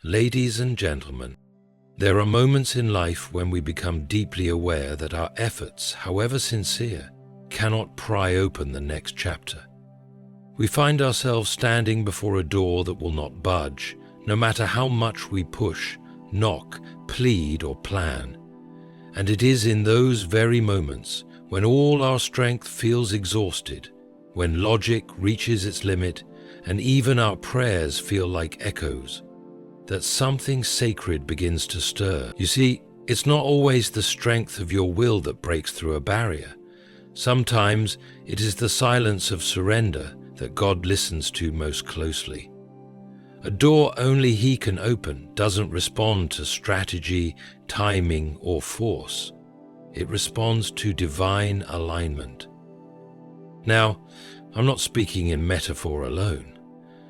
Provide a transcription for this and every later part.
Ladies and gentlemen, there are moments in life when we become deeply aware that our efforts, however sincere, cannot pry open the next chapter. We find ourselves standing before a door that will not budge, no matter how much we push, knock, plead, or plan. And it is in those very moments, when all our strength feels exhausted, when logic reaches its limit, and even our prayers feel like echoes, that something sacred begins to stir. You see, it's not always the strength of your will that breaks through a barrier. Sometimes it is the silence of surrender that God listens to most closely. A door only He can open doesn't respond to strategy, timing, or force. It responds to divine alignment. Now, I'm not speaking in metaphor alone.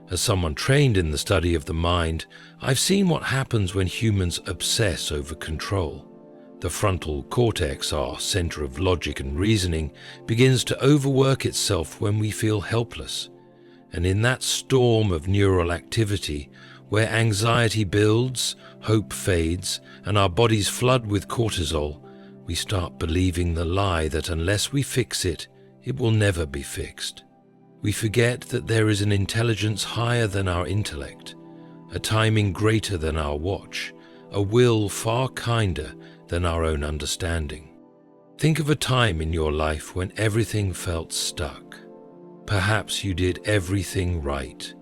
As someone trained in the study of the mind, I've seen what happens when humans obsess over control. The frontal cortex, our center of logic and reasoning, begins to overwork itself when we feel helpless. And in that storm of neural activity, where anxiety builds, hope fades, and our bodies flood with cortisol, we start believing the lie that unless we fix it, it will never be fixed. We forget that there is an intelligence higher than our intellect, a timing greater than our watch, a will far kinder than our own understanding. Think of a time in your life when everything felt stuck. Perhaps you did everything right,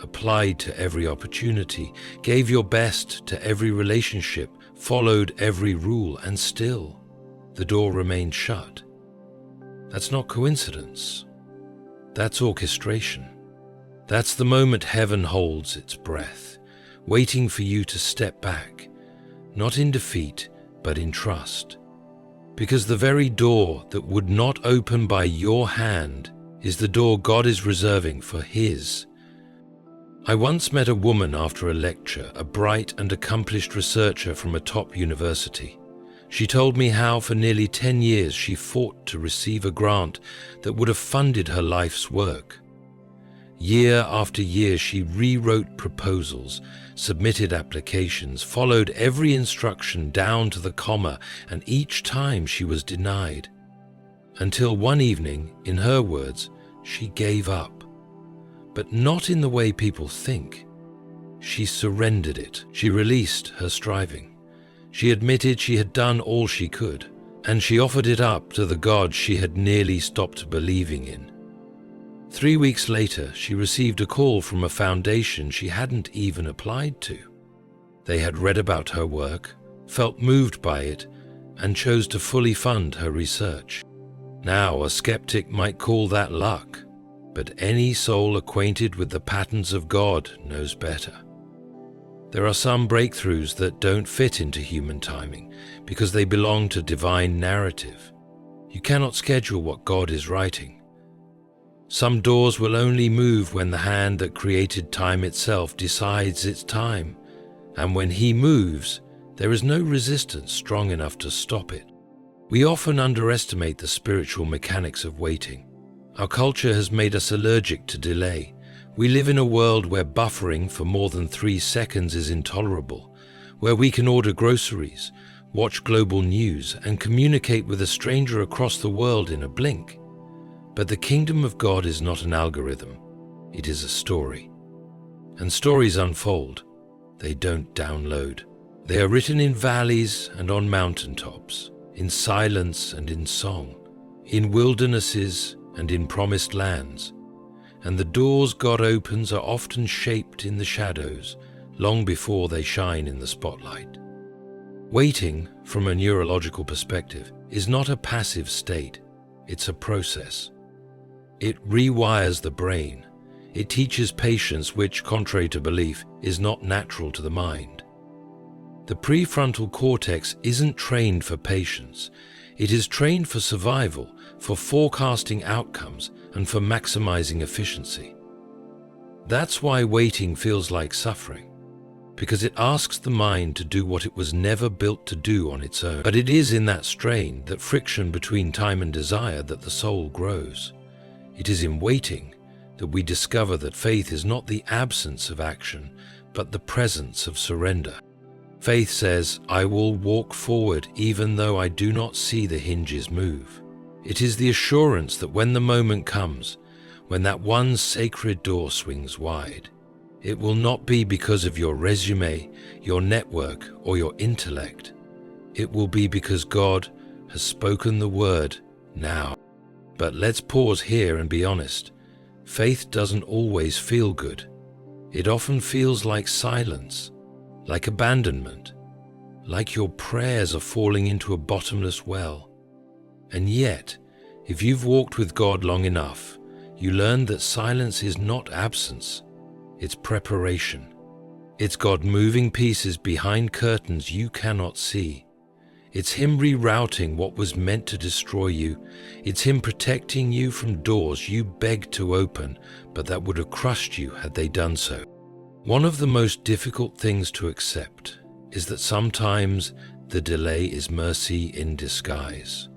applied to every opportunity, gave your best to every relationship, followed every rule, and still the door remained shut. That's not coincidence. That's orchestration. That's the moment heaven holds its breath, waiting for you to step back, not in defeat, but in trust. Because the very door that would not open by your hand is the door God is reserving for His. I once met a woman after a lecture, a bright and accomplished researcher from a top university. She told me how for nearly 10 years she fought to receive a grant that would have funded her life's work. Year after year she rewrote proposals, submitted applications, followed every instruction down to the comma, and each time she was denied. Until one evening, in her words, she gave up. But not in the way people think. She surrendered it. She released her striving. She admitted she had done all she could, and she offered it up to the God she had nearly stopped believing in. 3 weeks later, she received a call from a foundation she hadn't even applied to. They had read about her work, felt moved by it, and chose to fully fund her research. Now, a skeptic might call that luck, but any soul acquainted with the patterns of God knows better. There are some breakthroughs that don't fit into human timing because they belong to divine narrative. You cannot schedule what God is writing. Some doors will only move when the hand that created time itself decides its time, and when He moves, there is no resistance strong enough to stop it. We often underestimate the spiritual mechanics of waiting. Our culture has made us allergic to delay. We live in a world where buffering for more than 3 seconds is intolerable, where we can order groceries, watch global news, and communicate with a stranger across the world in a blink. But the kingdom of God is not an algorithm. It is a story. And stories unfold. They don't download. They are written in valleys and on mountaintops, in silence and in song, in wildernesses and in promised lands. And the doors God opens are often shaped in the shadows, long before they shine in the spotlight. Waiting, from a neurological perspective, is not a passive state. It's a process. It rewires the brain. It teaches patience, which, contrary to belief, is not natural to the mind. The prefrontal cortex isn't trained for patience. It is trained for survival, for forecasting outcomes, and for maximizing efficiency. That's why waiting feels like suffering, because it asks the mind to do what it was never built to do on its own. But it is in that strain, that friction between time and desire, that the soul grows. It is in waiting that we discover that faith is not the absence of action, but the presence of surrender. Faith says, I will walk forward even though I do not see the hinges move. It is the assurance that when the moment comes, when that one sacred door swings wide, it will not be because of your resume, your network, or your intellect. It will be because God has spoken the word now. But let's pause here and be honest. Faith doesn't always feel good. It often feels like silence, like abandonment, like your prayers are falling into a bottomless well. And yet, if you've walked with God long enough, you learn that silence is not absence, it's preparation. It's God moving pieces behind curtains you cannot see. It's Him rerouting what was meant to destroy you. It's Him protecting you from doors you begged to open, but that would have crushed you had they done so. One of the most difficult things to accept is that sometimes the delay is mercy in disguise.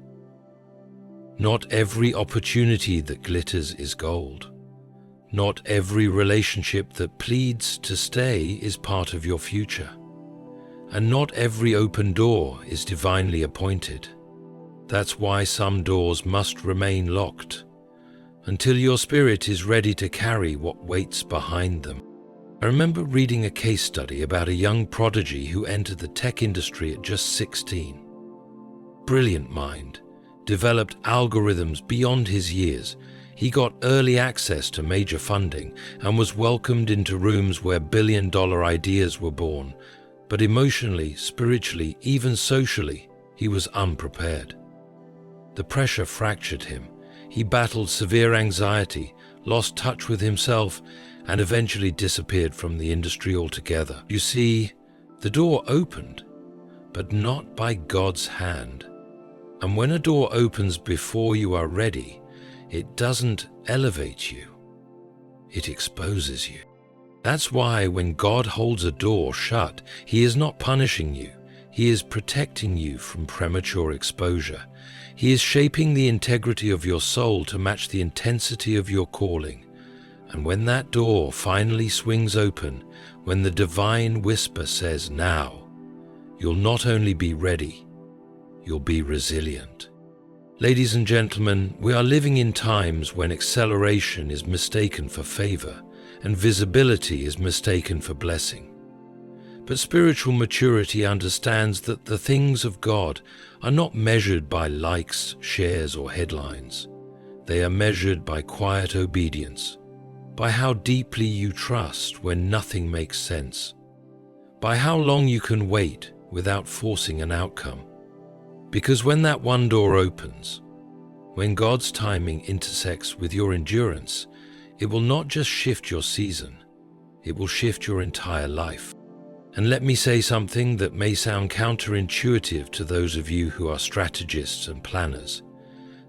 Not every opportunity that glitters is gold. Not every relationship that pleads to stay is part of your future. And not every open door is divinely appointed. That's why some doors must remain locked until your spirit is ready to carry what waits behind them. I remember reading a case study about a young prodigy who entered the tech industry at just 16. Brilliant mind, developed algorithms beyond his years. He got early access to major funding and was welcomed into rooms where billion-dollar ideas were born. But emotionally, spiritually, even socially, he was unprepared. The pressure fractured him. He battled severe anxiety, lost touch with himself, and eventually disappeared from the industry altogether. You see, the door opened, but not by God's hand. And when a door opens before you are ready, it doesn't elevate you, it exposes you. That's why when God holds a door shut, He is not punishing you. He is protecting you from premature exposure. He is shaping the integrity of your soul to match the intensity of your calling. And when that door finally swings open, when the divine whisper says, now, you'll not only be ready, you'll be resilient. Ladies and gentlemen, we are living in times when acceleration is mistaken for favor and visibility is mistaken for blessing. But spiritual maturity understands that the things of God are not measured by likes, shares, or headlines. They are measured by quiet obedience, by how deeply you trust when nothing makes sense, by how long you can wait without forcing an outcome. Because when that one door opens, when God's timing intersects with your endurance, it will not just shift your season, it will shift your entire life. And let me say something that may sound counterintuitive to those of you who are strategists and planners.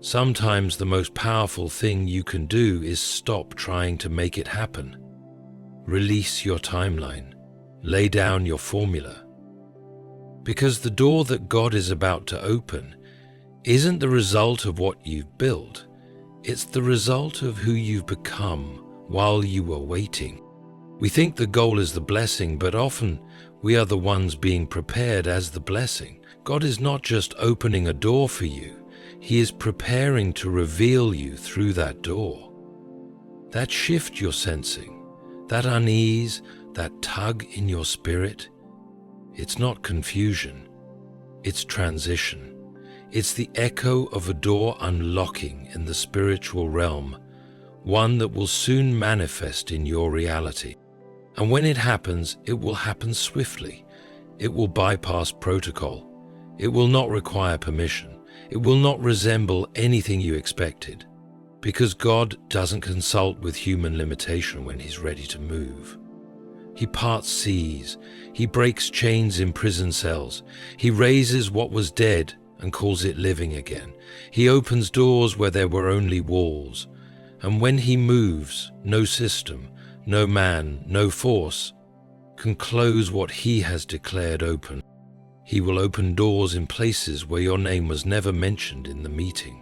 Sometimes the most powerful thing you can do is stop trying to make it happen. Release your timeline. Lay down your formula. Because the door that God is about to open isn't the result of what you've built. It's the result of who you've become while you were waiting. We think the goal is the blessing, but often we are the ones being prepared as the blessing. God is not just opening a door for you. He is preparing to reveal you through that door. That shift you're sensing, that unease, that tug in your spirit, it's not confusion, it's transition. It's the echo of a door unlocking in the spiritual realm, one that will soon manifest in your reality. And when it happens, it will happen swiftly. It will bypass protocol. It will not require permission. It will not resemble anything you expected, because God doesn't consult with human limitation when He's ready to move. He parts seas. He breaks chains in prison cells. He raises what was dead and calls it living again. He opens doors where there were only walls. And when He moves, no system, no man, no force can close what He has declared open. He will open doors in places where your name was never mentioned in the meeting,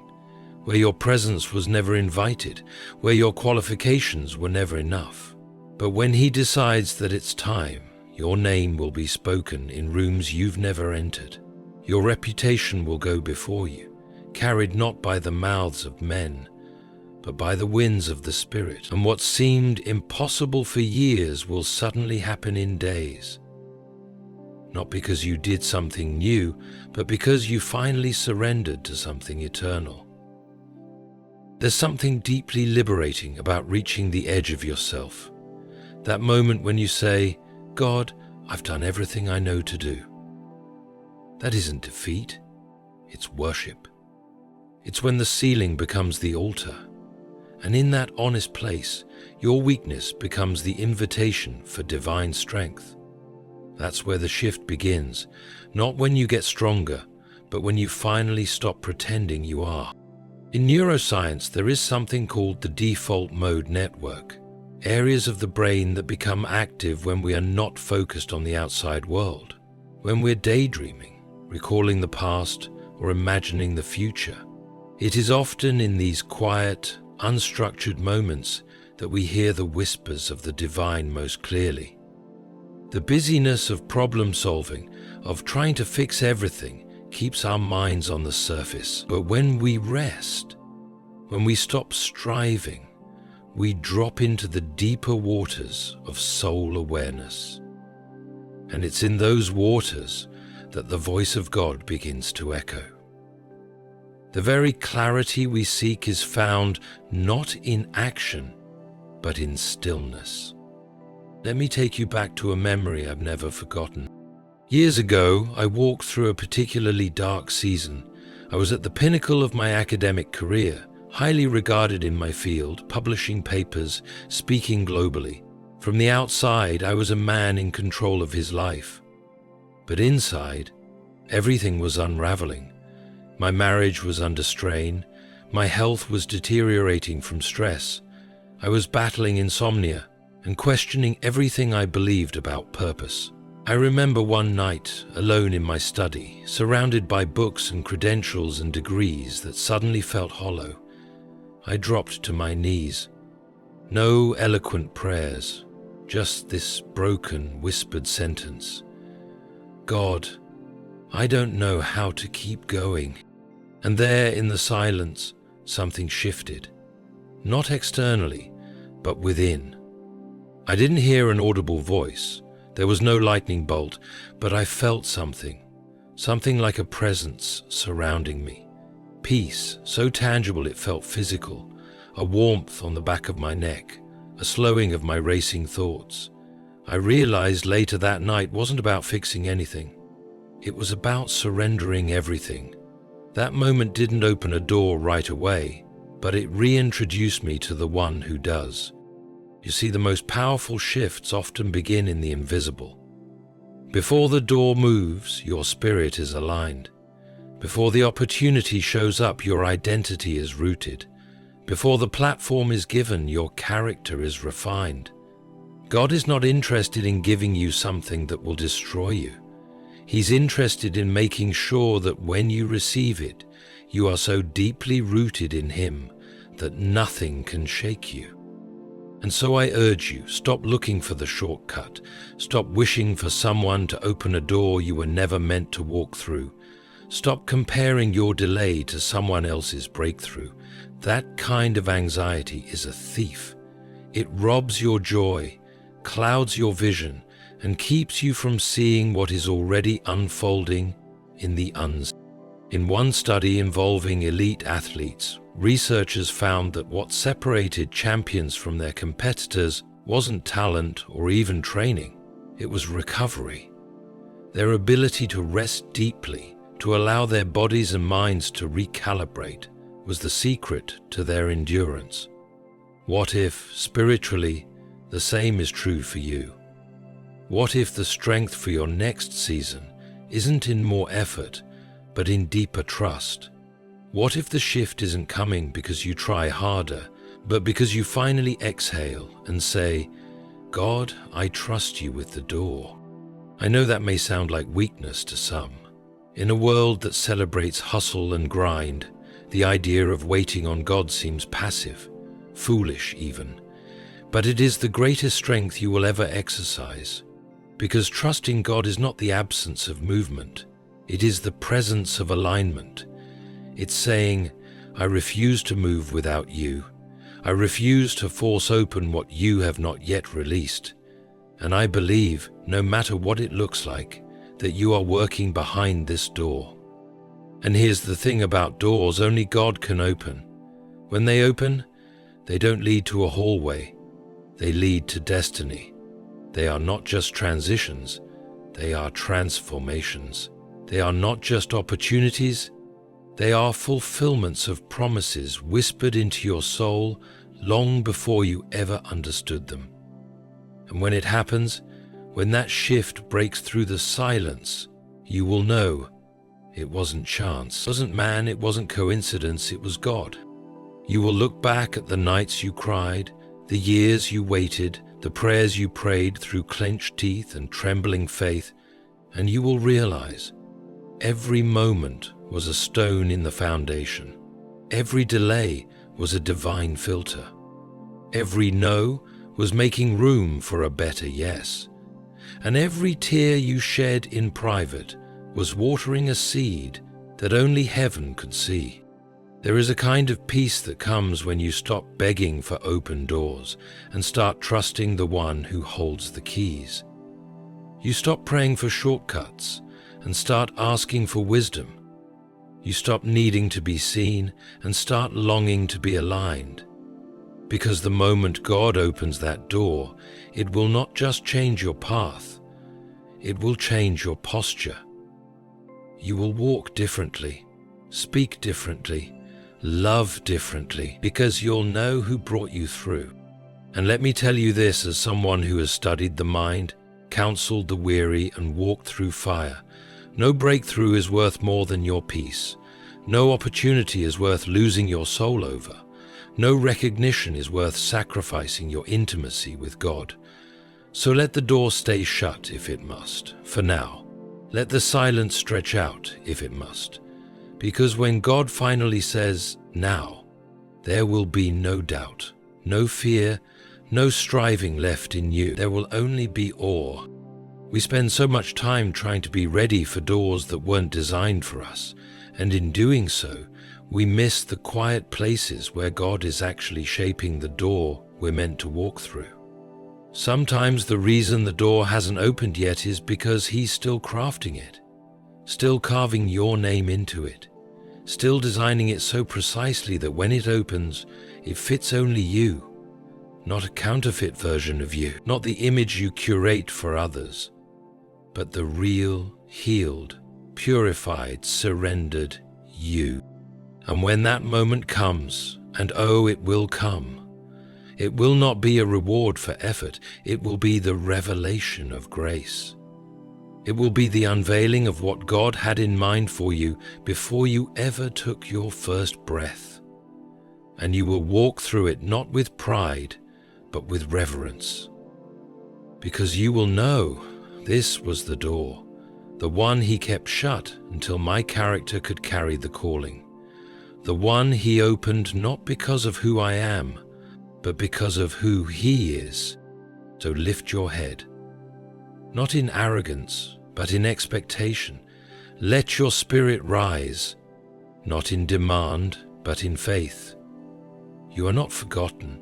where your presence was never invited, where your qualifications were never enough. But when He decides that it's time, your name will be spoken in rooms you've never entered. Your reputation will go before you, carried not by the mouths of men, but by the winds of the Spirit. And what seemed impossible for years will suddenly happen in days. Not because you did something new, but because you finally surrendered to something eternal. There's something deeply liberating about reaching the edge of yourself. That moment when you say, God, I've done everything I know to do. That isn't defeat, it's worship. It's when the ceiling becomes the altar. And in that honest place, your weakness becomes the invitation for divine strength. That's where the shift begins, not when you get stronger, but when you finally stop pretending you are. In neuroscience, there is something called the default mode network, areas of the brain that become active when we are not focused on the outside world, when we're daydreaming, recalling the past, or imagining the future. It is often in these quiet, unstructured moments that we hear the whispers of the divine most clearly. The busyness of problem solving, of trying to fix everything, keeps our minds on the surface. But when we rest, when we stop striving, we drop into the deeper waters of soul awareness. And it's in those waters that the voice of God begins to echo. The very clarity we seek is found not in action, but in stillness. Let me take you back to a memory I've never forgotten. Years ago, I walked through a particularly dark season. I was at the pinnacle of my academic career, highly regarded in my field, publishing papers, speaking globally. From the outside, I was a man in control of his life. But inside, everything was unraveling. My marriage was under strain. My health was deteriorating from stress. I was battling insomnia and questioning everything I believed about purpose. I remember one night, alone in my study, surrounded by books and credentials and degrees that suddenly felt hollow. I dropped to my knees. No eloquent prayers, just this broken, whispered sentence. God, I don't know how to keep going. And there in the silence, something shifted. Not externally, but within. I didn't hear an audible voice. There was no lightning bolt, but I felt something like a presence surrounding me. Peace, so tangible it felt physical, a warmth on the back of my neck, a slowing of my racing thoughts. I realized later that night wasn't about fixing anything. It was about surrendering everything. That moment didn't open a door right away, but it reintroduced me to the one who does. You see, the most powerful shifts often begin in the invisible. Before the door moves, your spirit is aligned. Before the opportunity shows up, your identity is rooted. Before the platform is given, your character is refined. God is not interested in giving you something that will destroy you. He's interested in making sure that when you receive it, you are so deeply rooted in Him that nothing can shake you. And so I urge you, stop looking for the shortcut. Stop wishing for someone to open a door you were never meant to walk through. Stop comparing your delay to someone else's breakthrough. That kind of anxiety is a thief. It robs your joy, clouds your vision, and keeps you from seeing what is already unfolding in the unseen. In one study involving elite athletes, researchers found that what separated champions from their competitors wasn't talent or even training, it was recovery. Their ability to rest deeply, to allow their bodies and minds to recalibrate, was the secret to their endurance. What if, spiritually, the same is true for you? What if the strength for your next season isn't in more effort, but in deeper trust? What if the shift isn't coming because you try harder, but because you finally exhale and say, God, I trust you with the door? I know that may sound like weakness to some. In a world that celebrates hustle and grind, the idea of waiting on God seems passive, foolish even. but it is the greatest strength you will ever exercise, because trusting God is not the absence of movement, it is the presence of alignment. It's saying, I refuse to move without you. I refuse to force open what you have not yet released. And I believe, no matter what it looks like, that you are working behind this door. And here's the thing about doors only God can open. When they open, they don't lead to a hallway. They lead to destiny. They are not just transitions, they are transformations. They are not just opportunities, they are fulfillments of promises whispered into your soul long before you ever understood them. And when it happens, when that shift breaks through the silence, you will know it wasn't chance, it wasn't man, it wasn't coincidence, it was God. You will look back at the nights you cried, the years you waited, the prayers you prayed through clenched teeth and trembling faith, and you will realize every moment was a stone in the foundation. Every delay was a divine filter. Every no was making room for a better yes. And every tear you shed in private was watering a seed that only heaven could see. There is a kind of peace that comes when you stop begging for open doors and start trusting the one who holds the keys. You stop praying for shortcuts and start asking for wisdom. You stop needing to be seen and start longing to be aligned. Because the moment God opens that door, it will not just change your path, it will change your posture. You will walk differently, speak differently, love differently, because you'll know who brought you through. And let me tell you this as someone who has studied the mind, counseled the weary, and walked through fire. No breakthrough is worth more than your peace. No opportunity is worth losing your soul over. No recognition is worth sacrificing your intimacy with God. So let the door stay shut if it must, for now. Let the silence stretch out if it must. Because when God finally says, now, there will be no doubt, no fear, no striving left in you. There will only be awe. We spend so much time trying to be ready for doors that weren't designed for us, and in doing so, we miss the quiet places where God is actually shaping the door we're meant to walk through. Sometimes the reason the door hasn't opened yet is because He's still crafting it, still carving your name into it, still designing it so precisely that when it opens, it fits only you, not a counterfeit version of you, not the image you curate for others, but the real, healed, purified, surrendered you. And when that moment comes, and oh, it will come, it will not be a reward for effort, it will be the revelation of grace. It will be the unveiling of what God had in mind for you before you ever took your first breath. And you will walk through it not with pride, but with reverence. Because you will know this was the door, the one He kept shut until my character could carry the calling. The one He opened not because of who I am, but because of who He is. So lift your head, not in arrogance, but in expectation. Let your spirit rise, not in demand, but in faith. You are not forgotten.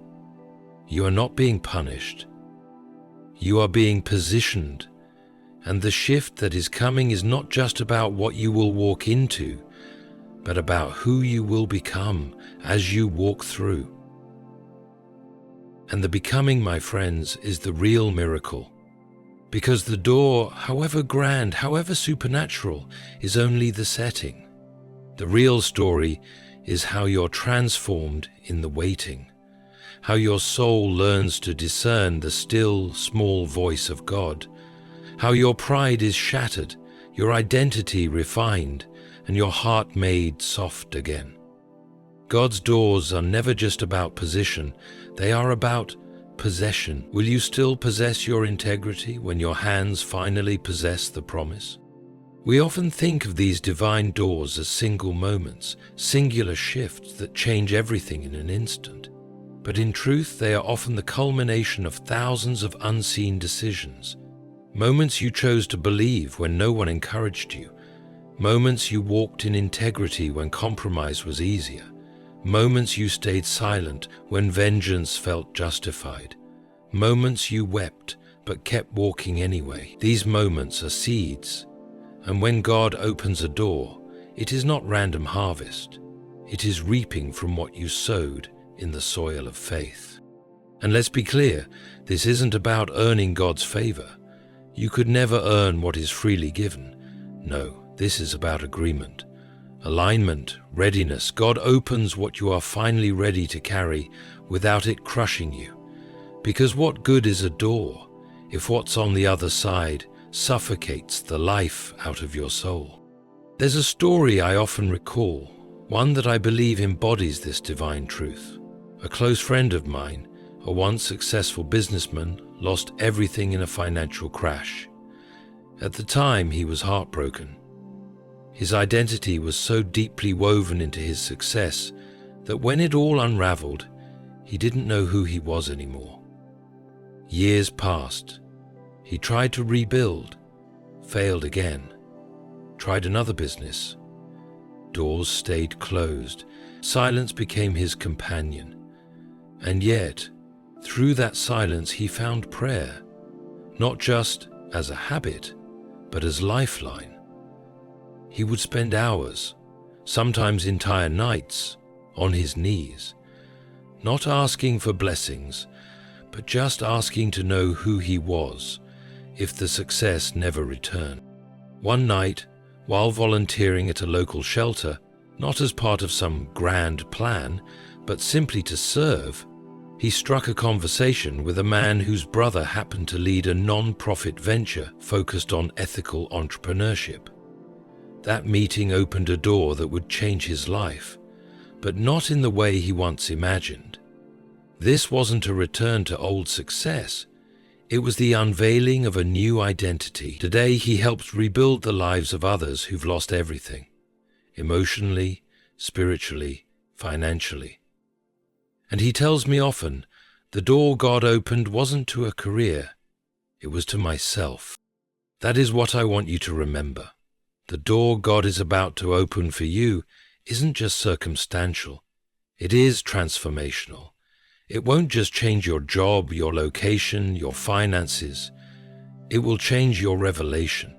You are not being punished. You are being positioned, and the shift that is coming is not just about what you will walk into, but about who you will become as you walk through. And the becoming, my friends, is the real miracle. Because the door, however grand, however supernatural, is only the setting. The real story is how you're transformed in the waiting, how your soul learns to discern the still, small voice of God, how your pride is shattered, your identity refined, and your heart made soft again. God's doors are never just about position, they are about possession. Will you still possess your integrity when your hands finally possess the promise? We often think of these divine doors as single moments, singular shifts that change everything in an instant. but in truth they are often the culmination of thousands of unseen decisions. Moments you chose to believe when no one encouraged you. Moments you walked in integrity when compromise was easier. Moments you stayed silent when vengeance felt justified. Moments you wept but kept walking anyway. These moments are seeds, and when God opens a door, it is not random harvest. It is reaping from what you sowed in the soil of faith. And let's be clear, this isn't about earning God's favor. You could never earn what is freely given. No, this is about agreement, alignment, readiness. God opens what you are finally ready to carry without it crushing you. Because what good is a door if what's on the other side suffocates the life out of your soul? There's a story I often recall, one that I believe embodies this divine truth. A close friend of mine, a once successful businessman, lost everything in a financial crash. At the time, he was heartbroken. His identity was so deeply woven into his success that when it all unraveled, he didn't know who he was anymore. Years passed. He tried to rebuild, failed again, tried another business. Doors stayed closed. Silence became his companion. And yet, through that silence, he found prayer, not just as a habit, but as lifeline. He would spend hours, sometimes entire nights, on his knees, not asking for blessings, but just asking to know who he was if the success never returned. One night, while volunteering at a local shelter, not as part of some grand plan, but simply to serve, he struck a conversation with a man whose brother happened to lead a non-profit venture focused on ethical entrepreneurship. That meeting opened a door that would change his life, but not in the way he once imagined. This wasn't a return to old success. It was the unveiling of a new identity. Today, he helps rebuild the lives of others who've lost everything, emotionally, spiritually, financially. And he tells me often, the door God opened wasn't to a career, it was to myself. That is what I want you to remember. The door God is about to open for you isn't just circumstantial, it is transformational. It won't just change your job, your location, your finances. It will change your revelation.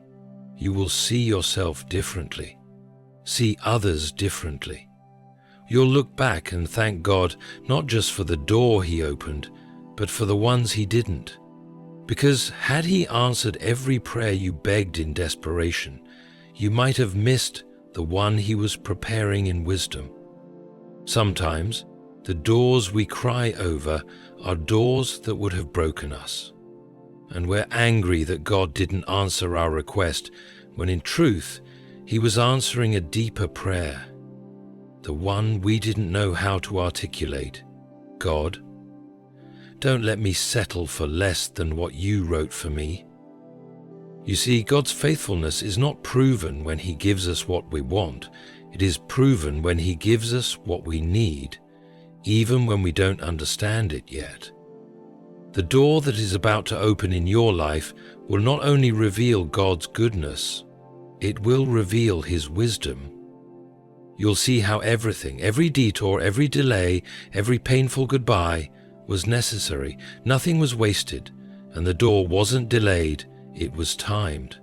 You will see yourself differently, see others differently. You'll look back and thank God not just for the door He opened, but for the ones He didn't. Because had He answered every prayer you begged in desperation, you might have missed the one He was preparing in wisdom. Sometimes, the doors we cry over are doors that would have broken us. And we're angry that God didn't answer our request, when in truth, He was answering a deeper prayer, the one we didn't know how to articulate. God, don't let me settle for less than what you wrote for me. You see, God's faithfulness is not proven when He gives us what we want. It is proven when He gives us what we need, even when we don't understand it yet. The door that is about to open in your life will not only reveal God's goodness, it will reveal His wisdom. You'll see how everything, every detour, every delay, every painful goodbye was necessary. Nothing was wasted, and the door wasn't delayed, it was timed.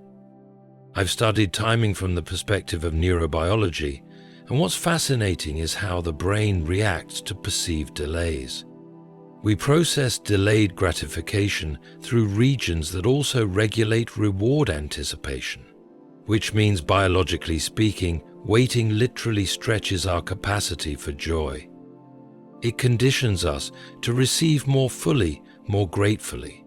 I've studied timing from the perspective of neurobiology, and what's fascinating is how the brain reacts to perceived delays. We process delayed gratification through regions that also regulate reward anticipation, which means, biologically speaking, waiting literally stretches our capacity for joy. It conditions us to receive more fully, more gratefully.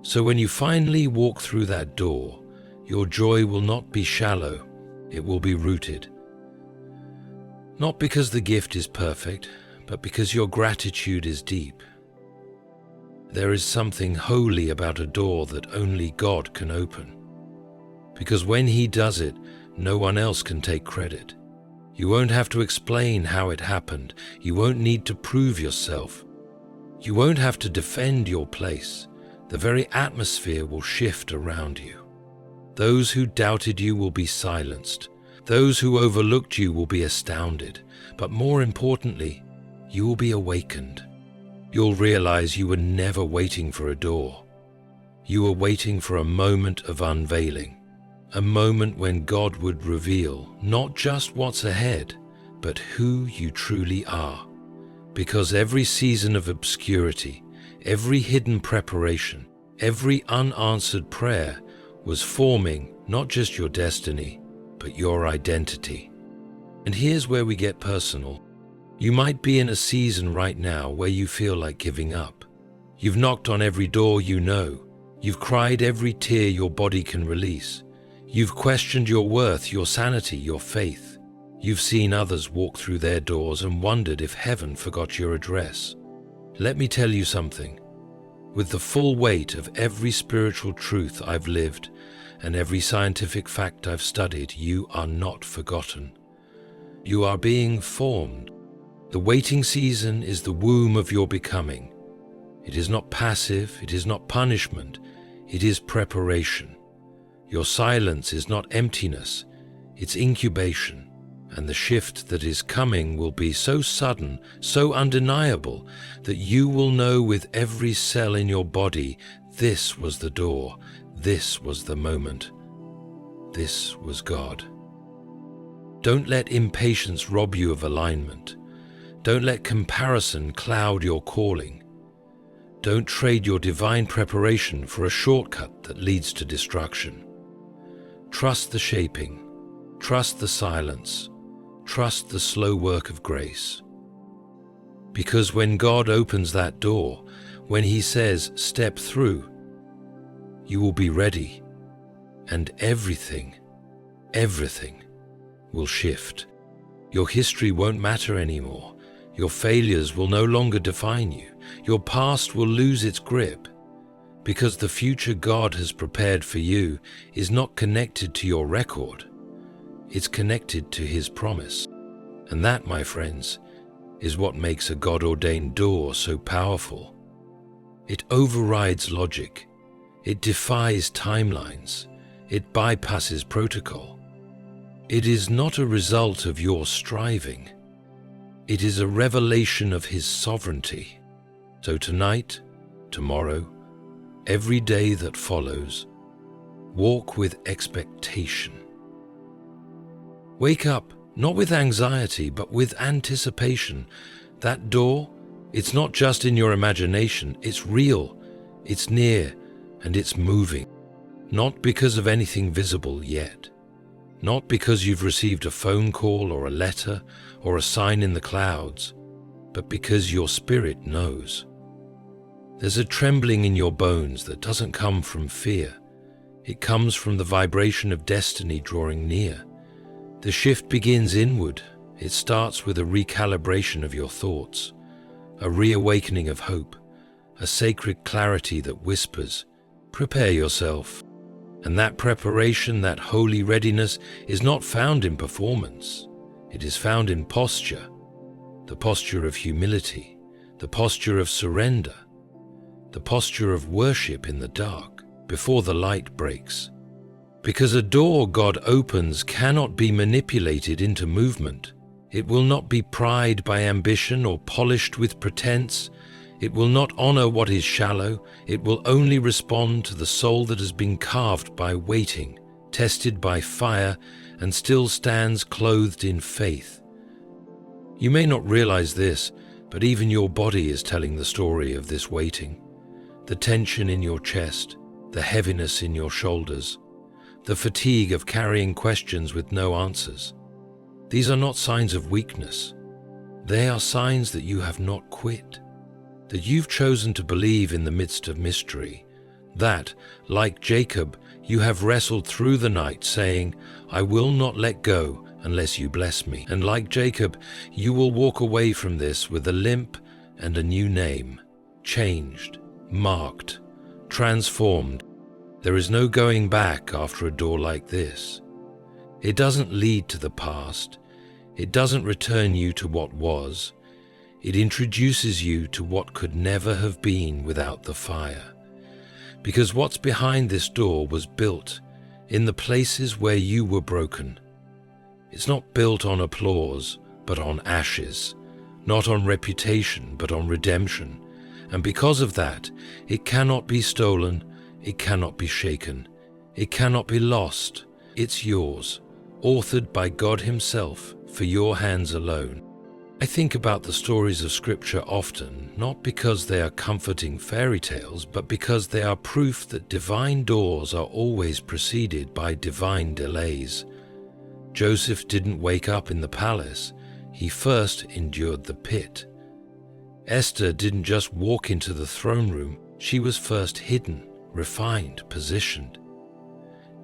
So when you finally walk through that door, your joy will not be shallow, it will be rooted. Not because the gift is perfect, but because your gratitude is deep. There is something holy about a door that only God can open. Because when He does it, no one else can take credit. You won't have to explain how it happened. You won't need to prove yourself. You won't have to defend your place. The very atmosphere will shift around you. Those who doubted you will be silenced. Those who overlooked you will be astounded. But more importantly, you will be awakened. You'll realize you were never waiting for a door. You were waiting for a moment of unveiling. A moment when God would reveal not just what's ahead, but who you truly are. Because every season of obscurity, every hidden preparation, every unanswered prayer was forming not just your destiny, but your identity. And here's where we get personal. You might be in a season right now where you feel like giving up. You've knocked on every door you know. You've cried every tear your body can release. You've questioned your worth, your sanity, your faith. You've seen others walk through their doors and wondered if heaven forgot your address. Let me tell you something. With the full weight of every spiritual truth I've lived and every scientific fact I've studied, you are not forgotten. You are being formed. The waiting season is the womb of your becoming. It is not passive, it is not punishment, it is preparation. Your silence is not emptiness, it's incubation. And the shift that is coming will be so sudden, so undeniable, that you will know with every cell in your body, this was the door, this was the moment, this was God. Don't let impatience rob you of alignment. Don't let comparison cloud your calling. Don't trade your divine preparation for a shortcut that leads to destruction. Trust the shaping, trust the silence, trust the slow work of grace. Because when God opens that door, when He says, step through, you will be ready, and everything will shift. Your history won't matter anymore. Your failures will no longer define you. Your past will lose its grip, because the future God has prepared for you is not connected to your record. It's connected to His promise. And that, my friends, is what makes a God-ordained door so powerful. It overrides logic. It defies timelines. It bypasses protocol. It is not a result of your striving. It is a revelation of His sovereignty. So tonight, tomorrow, every day that follows, walk with expectation. Wake up, not with anxiety, but with anticipation. That door, it's not just in your imagination, it's real, it's near, and it's moving. Not because of anything visible yet. Not because you've received a phone call or a letter or a sign in the clouds, but because your spirit knows. There's a trembling in your bones that doesn't come from fear. It comes from the vibration of destiny drawing near. The shift begins inward. It starts with a recalibration of your thoughts, a reawakening of hope, a sacred clarity that whispers, prepare yourself. And that preparation, that holy readiness, is not found in performance. It is found in posture, the posture of humility, the posture of surrender, the posture of worship in the dark, before the light breaks. Because a door God opens cannot be manipulated into movement. It will not be pried by ambition or polished with pretense. It will not honor what is shallow. It will only respond to the soul that has been carved by waiting, tested by fire, and still stands clothed in faith. You may not realize this, but even your body is telling the story of this waiting. The tension in your chest, the heaviness in your shoulders, the fatigue of carrying questions with no answers. These are not signs of weakness. They are signs that you have not quit, that you've chosen to believe in the midst of mystery, that, like Jacob, you have wrestled through the night saying, I will not let go unless you bless me. And like Jacob, you will walk away from this with a limp and a new name, changed, marked, transformed. There is no going back after a door like this. It doesn't lead to the past. It doesn't return you to what was. It introduces you to what could never have been without the fire. Because what's behind this door was built in the places where you were broken. It's not built on applause, but on ashes, not on reputation, but on redemption. And because of that, it cannot be stolen, it cannot be shaken, it cannot be lost. It's yours, authored by God Himself, for your hands alone. I think about the stories of Scripture often, not because they are comforting fairy tales, but because they are proof that divine doors are always preceded by divine delays. Joseph didn't wake up in the palace, he first endured the pit. Esther didn't just walk into the throne room, she was first hidden, refined, positioned.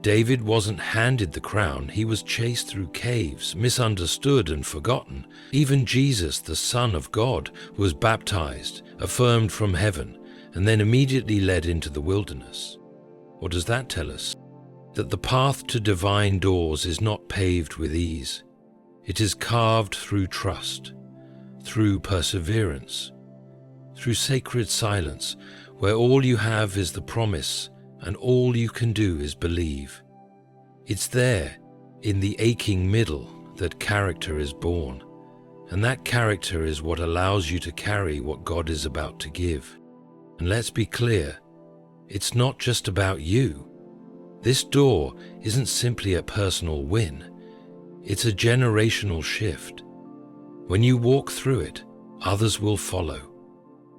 David wasn't handed the crown, he was chased through caves, misunderstood and forgotten. Even Jesus, the Son of God, was baptized, affirmed from heaven, and then immediately led into the wilderness. What does that tell us? That the path to divine doors is not paved with ease. It is carved through trust, through perseverance, through sacred silence, where all you have is the promise and all you can do is believe. It's there, in the aching middle, that character is born, and that character is what allows you to carry what God is about to give. And let's be clear, it's not just about you. This door isn't simply a personal win, it's a generational shift. When you walk through it, others will follow.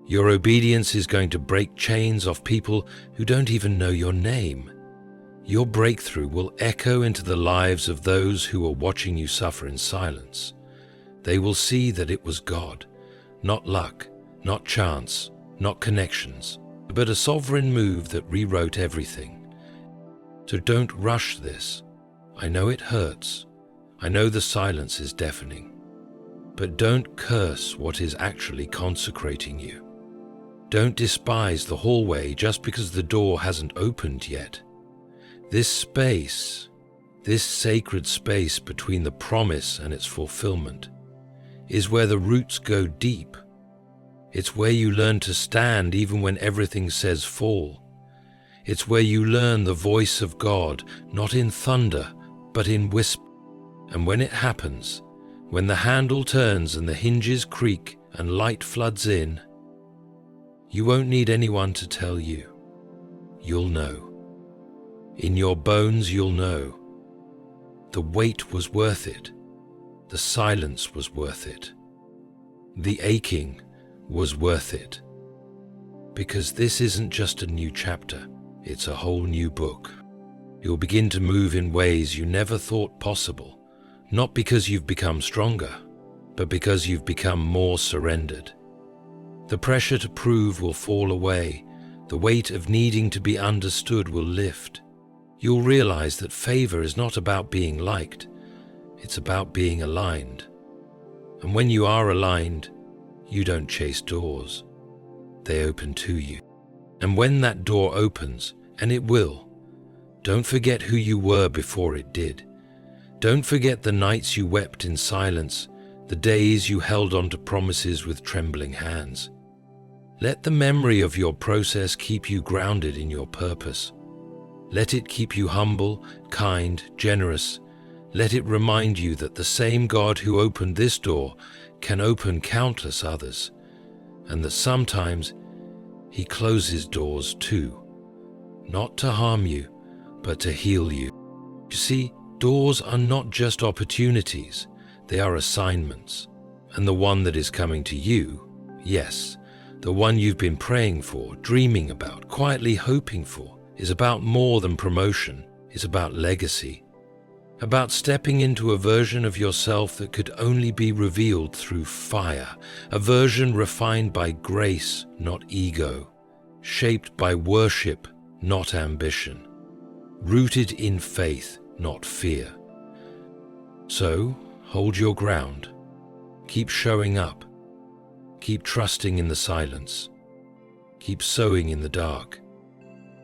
Your obedience is going to break chains off people who don't even know your name. Your breakthrough will echo into the lives of those who are watching you suffer in silence. They will see that it was God, not luck, not chance, not connections, but a sovereign move that rewrote everything. So don't rush this. I know it hurts. I know the silence is deafening. But don't curse what is actually consecrating you. Don't despise the hallway just because the door hasn't opened yet. This space, this sacred space between the promise and its fulfillment, is where the roots go deep. It's where you learn to stand even when everything says fall. It's where you learn the voice of God, not in thunder, but in whisper. And when it happens, when the handle turns and the hinges creak and light floods in, you won't need anyone to tell you. You'll know. In your bones you'll know. The wait was worth it. The silence was worth it. The aching was worth it. Because this isn't just a new chapter, it's a whole new book. You'll begin to move in ways you never thought possible, not because you've become stronger, but because you've become more surrendered. The pressure to prove will fall away. The weight of needing to be understood will lift. You'll realize that favor is not about being liked. It's about being aligned. And when you are aligned, you don't chase doors. They open to you. And when that door opens, and it will, don't forget who you were before it did. Don't forget the nights you wept in silence, the days you held on to promises with trembling hands. Let the memory of your process keep you grounded in your purpose. Let it keep you humble, kind, generous. Let it remind you that the same God who opened this door can open countless others, and that sometimes He closes doors too, not to harm you, but to heal you. You see, doors are not just opportunities, they are assignments. And the one that is coming to you, yes, the one you've been praying for, dreaming about, quietly hoping for, is about more than promotion. It's about legacy. About stepping into a version of yourself that could only be revealed through fire, a version refined by grace, not ego, shaped by worship, not ambition, rooted in faith, not fear. So, hold your ground. Keep showing up. Keep trusting in the silence. Keep sowing in the dark.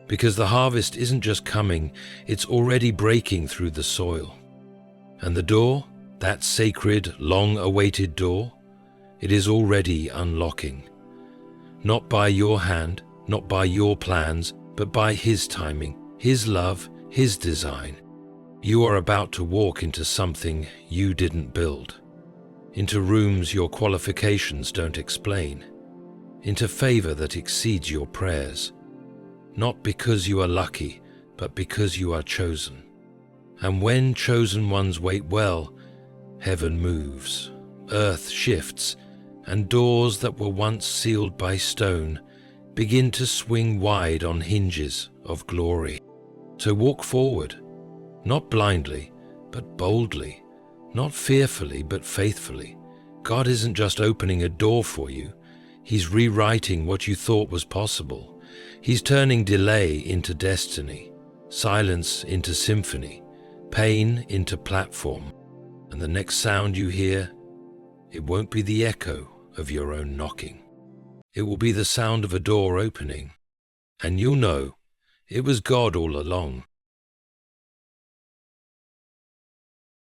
Because the harvest isn't just coming, it's already breaking through the soil. And the door, that sacred, long-awaited door, It is already unlocking. Not by your hand, not by your plans, but by His timing, His love, His design. You are about to walk into something you didn't build, into rooms your qualifications don't explain, into favor that exceeds your prayers, not because you are lucky, but because you are chosen. And when chosen ones wait well, heaven moves, earth shifts, and doors that were once sealed by stone begin to swing wide on hinges of glory. So walk forward, not blindly, but boldly, not fearfully, but faithfully. God isn't just opening a door for you, He's rewriting what you thought was possible. He's turning delay into destiny, silence into symphony, pain into platform. And the next sound you hear, it won't be the echo of your own knocking. It will be the sound of a door opening, and you'll know it was God all along,